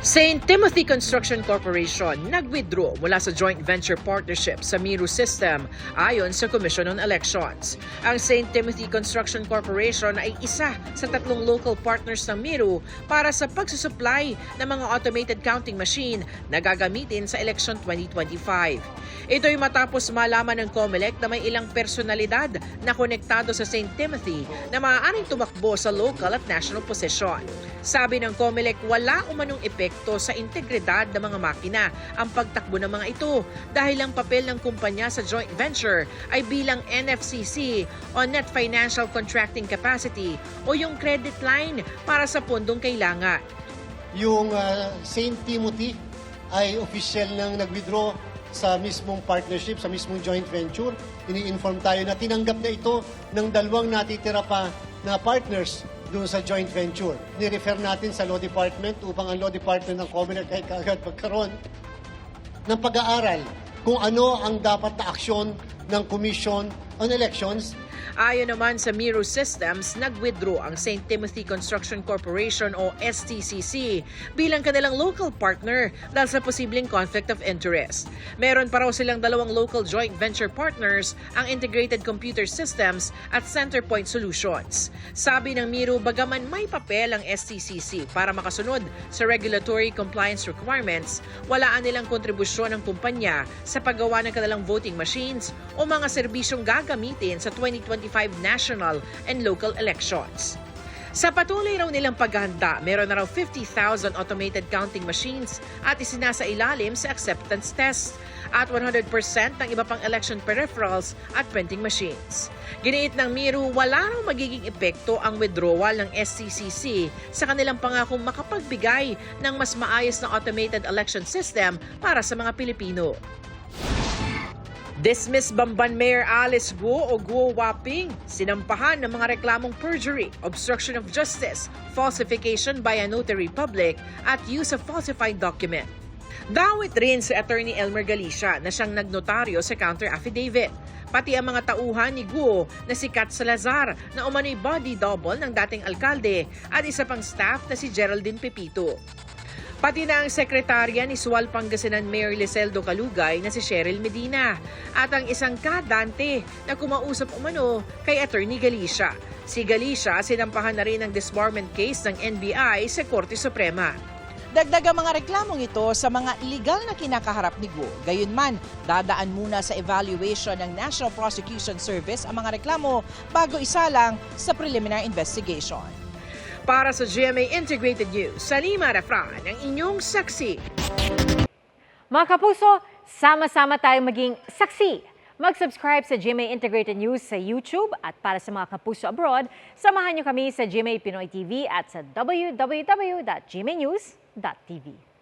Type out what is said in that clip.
St. Timothy Construction Corporation nag-withdraw mula sa joint venture partnership sa Miru System ayon sa Commission on Elections. Ang St. Timothy Construction Corporation ay isa sa tatlong local partners ng Miru para sa pagsusupply ng mga automated counting machine na gagamitin sa election 2025. Ito'y matapos malaman ng COMELEC na may ilang personalidad na konektado sa St. Timothy na maaaring tumakbo sa local at national posisyon. Sabi ng COMELEC, wala umanong epekto sa integridad ng mga makina ang pagtakbo ng mga ito dahil ang papel ng kumpanya sa joint venture ay bilang NFCC o Net Financial Contracting Capacity o yung credit line para sa pondong kailangan. Yung St. Timothy ay official nang nag-withdraw sa mismong partnership, sa mismong joint venture. Ini-inform tayo na tinanggap na ito ng dalawang natitira pa na partners doon sa joint venture. Ni-refer natin sa Law Department upang ang Law Department ng COMELEC ay kaagad magkaroon ng pag-aaral kung ano ang dapat na aksyon ng Commission on Elections. Ayon naman sa Miru Systems, nag-withdraw ang St. Timothy Construction Corporation o STCC bilang kanilang local partner dahil sa posibleng conflict of interest. Meron pa raw silang dalawang local joint venture partners, ang Integrated Computer Systems at Centerpoint Solutions. Sabi ng Miru, bagaman may papel ang STCC para makasunod sa regulatory compliance requirements, walaan nilang kontribusyon ng kumpanya sa paggawa ng kanilang voting machines o mga serbisyong gagamitin sa 2025 national and local elections. Sa patuloy raw nilang paghahanda, meron na raw 50,000 automated counting machines at isinasailalim sa acceptance test at 100% ng iba pang election peripherals at printing machines. Giniit ng Miru, wala raw magiging epekto ang withdrawal ng STCC sa kanilang pangakong makapagbigay ng mas maayos na automated election system para sa mga Pilipino. Dismiss Bamban Mayor Alice Guo o Guo Waping, sinampahan ng mga reklamong perjury, obstruction of justice, falsification by a notary public at use of falsified document. Dawit rin si Attorney Elmer Galicia na siyang nagnotaryo sa counter affidavit. Pati ang mga tauhan ni Guo na si Kat Salazar na umano'y body double ng dating alkalde at isa pang staff na si Geraldine Pepito. Pati na ang sekretarya ni Sual Pangasinan Mayor Liseldo Calugay na si Cheryl Medina at ang isang kadante na kumausap umano kay Attorney Galicia. Si Galicia sinampahan na rin ng disbarment case ng NBI sa Korte Suprema. Dagdag ang mga reklamong ito sa mga legal na kinakaharap ni Guo. Gayunman, dadaan muna sa evaluation ng National Prosecution Service ang mga reklamo bago isalang sa preliminary investigation. Para sa GMA Integrated News, Salima Refran, ang inyong saksi. Mga kapuso, sama-sama tayong maging saksi. Mag-subscribe sa GMA Integrated News sa YouTube at para sa mga kapuso abroad, samahan niyo kami sa GMA Pinoy TV at sa www.gmanews.tv.